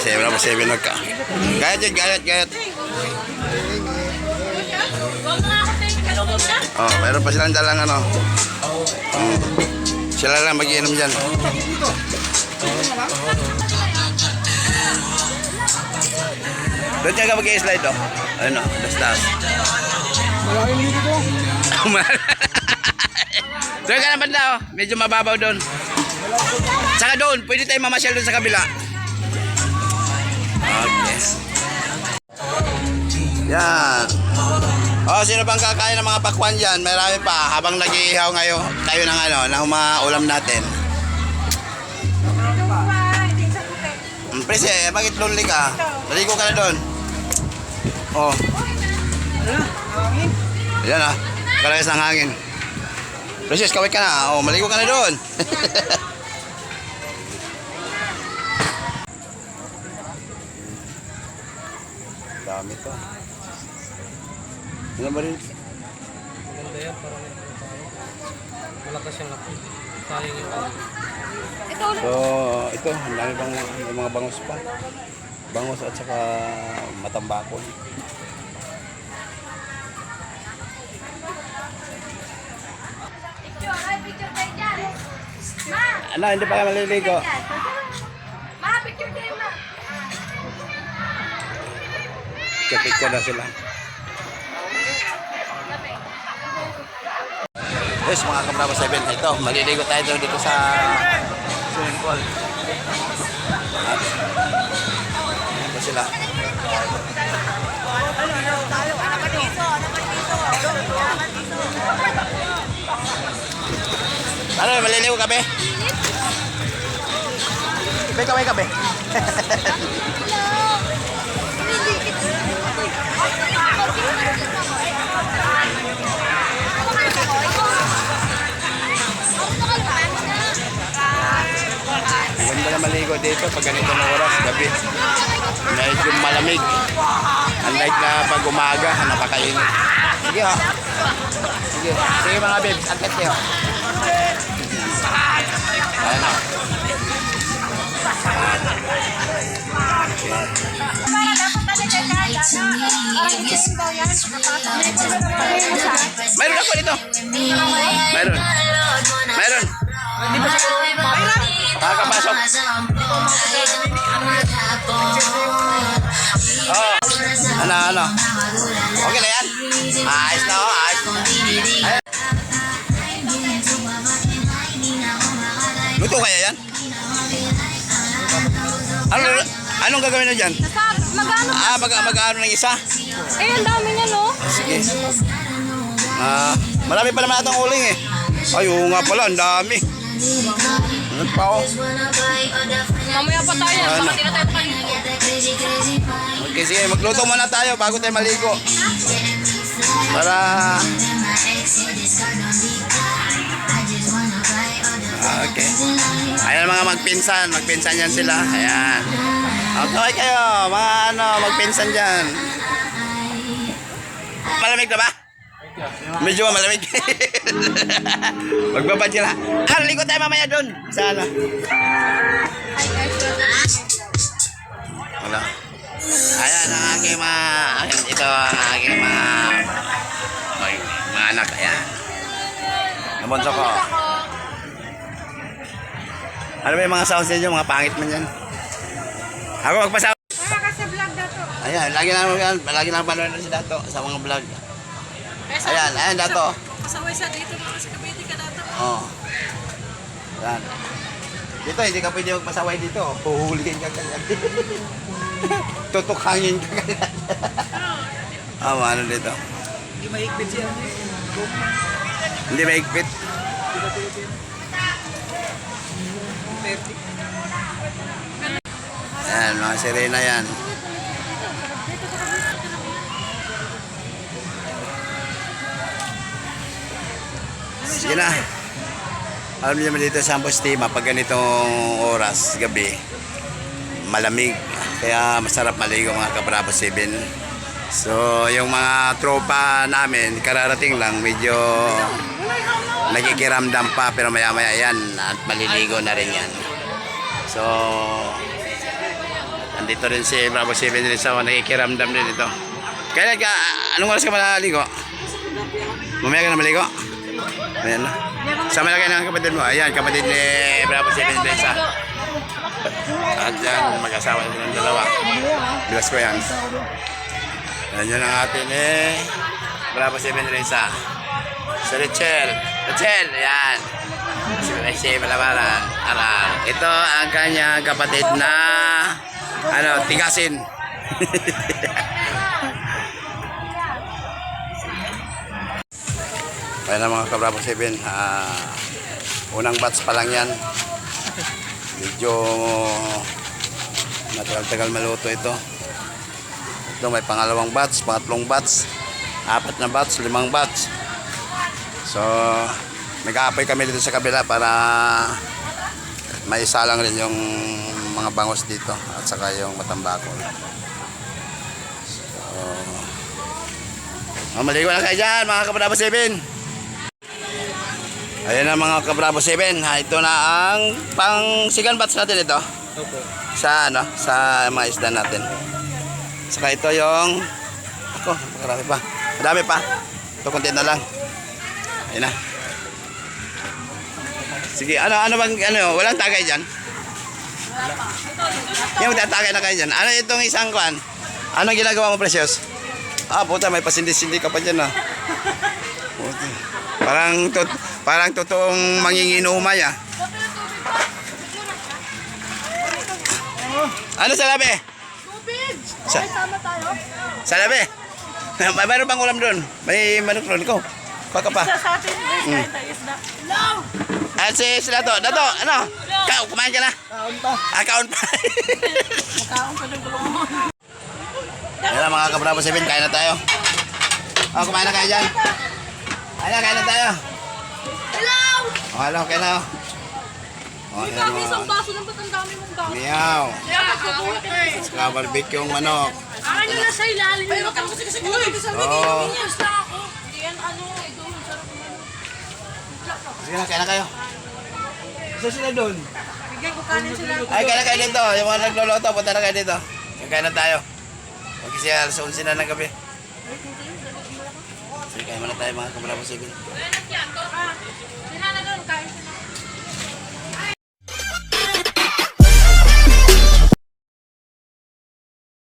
Bravo 7 ka. Gayat yan, gayat. Oh, mayroon pa silang dalang ano. Sila lang mag-iinom dyan. Doon ka mag-i-slide oh. Ayun oh, das. Malaking dito ko. Doon ka na banda oh. Medyo mababaw doon. Saka doon, pwede tayo mamasyal doon sa kabila. Okay. Yan. Oh, sino bang kakain ng mga pakwan dyan? Marami pa. Habang nag-iihaw ngayon, tayo ng ano, na umaulam natin. Prese, bakit lonely ka? Maligo ka na doon. Oh. Yan ah. Kalagas ng hangin. Precious, kawit ka na. Oh, maligo ka na doon. Dami to. Ano ba rin? Maganda yan, parang malakas yung laki. Sayang yung So, ito, ang dami pang mga bangus pa. Bangus at saka matambakol. Ano, hindi pa kayo maliligo? Picture na sila. Yes, mga Kabravo 7, ito, maliligo tayo dito sa swimming pool. At ito sila. Ano, maliligo ka be? Kabe. Ganda na maligo dito pag ganito na oras, gabi. Medyo malamig. Unlike na pag umaga, napakainit. Sige ha. Sige mga babes, agad kayo. Ayan ha. Mayroon ako dito. Mayroon. Hindi pa siguro makakapasok. Oh, ano. Okay na yan. Ayos na oh, ayos. Luto kaya yan? Anong gagawin na dyan? Mag-ano ng isa? Eh, ang dami niya, no? Sige. Marami pa naman natang uling eh. Ay, oo nga pala, ang dami. Ano pa oh? Mamaya pa tayo. Ano? Baka di na tayo makaligo. Okay, sige. Magluto muna tayo bago tayo maligo. Para... Okay. Ayan mga magpinsan. Magpinsan yan sila. Ayan. Okay kayo. Mga magpinsan dyan. Malamig na ba? Medyo malamig. Magbabad sila. Ligo tayo mamaya doon. Sana. Wala. Ayan ang aking ito ang aking mga anak. Ayan. Nabonso ko. Ano ba yung mga sounds ninyo? Mga pangit man yan. Ako magpasaw. Ayan, lagi na panood si Dato sa mga vlog. Ayan, Dato. Pasaway sa dito mga sa Cavite ka Dato. Oo. Ayan. Dito, hindi ka pwede magpasaway dito. Puhulihin ka kagad. Tutukhangin ka kagad. Ano dito? Hindi mahigpit siya. Hindi mahigpit. Ayan, mga sirena yan. Sige na. Alam niyo naman dito sa Ambostima, pag ganitong oras, gabi, malamig. Kaya masarap maligo mga Kabravo 7. So, yung mga tropa namin, kararating lang, medyo nakikiramdam pa, pero maya-maya yan at maliligo na rin yan. So, Nandito rin si Bravo 7 rin sa nakikiramdam din ito. Kailan ka, anong oras ka malaligo? Mamaya ka na maligo? Ayan na. Sama na kayo ng kapatid mo. Ayan, kapatid ni Bravo 7 rin sa. At yan, mag-asawa nila ng dalawa. Bilas ko yan. Ayan ang atin Bravo 7 rin sa. Si Richel. Richel, ayan. Si Malabaran. Ito ang kanyang kapatid na tigasin. Kaya na mga ka-Bravo 7, unang batch pa lang yan. Medyo matagal-tagal maluto ito. Ito may pangalawang batch, pangatlong batch, 4 na batch, 5 batch. So, nag-aapoy kami dito sa kabila para maisa lang rin yung mga bangos dito at saka yung matambakol. So, maligo na kayo dyan mga ka-Bravo 7. Ayan na mga ka-Bravo 7. Ito na ang pang second batch natin ito. Opo. Sa sa mga isda natin. Saka ito yung marami pa. Madami pa. Ito konti na lang. Ayan na. Sige, ano bang walang tagay diyan? Wala pa. Yung tatagay na kayo diyan. Ano itong isang kuan? Anong ginagawa mo, Precious? Puta, may pasindi-sindi ka pa diyan Puta. Parang totoong manginginomay Ano sa labi? Tubig! Sa- Sama tayo. Sa labi? Mayroon bang ulam doon? May manok doon. Ikaw, kuha ka pa. Sa atin, kahit tayo isda. Hello! At si Dato, ano? Kumain ka na? Kaon pa. Kaon pa. Makaon pa ng gulong. Yan mga ka-Bravo 7, kain na tayo. Kumain na kayo dyan. Kain na tayo. Hello! Hello, kain na. May kami isang baso ng ba't ang dami mong baso? Miyaw. Yeah, Saka barbecue yung manok. akin nyo na sa ilalim. Ay, wag ka kasi kasi Oo. Yes lang ako. Yan, ito, sarap naman. Sige na, kain na kayo. Isa sila doon. Bigyan ko kanin sila. Ay, kain na kayo dito. Yung mga nagluluto, punta na kayo dito. Kain na tayo. Kasi alas 11 na ng gabi. Sige, kain muna tayo mga ka-Bravo 7. Sila na doon, kain sila.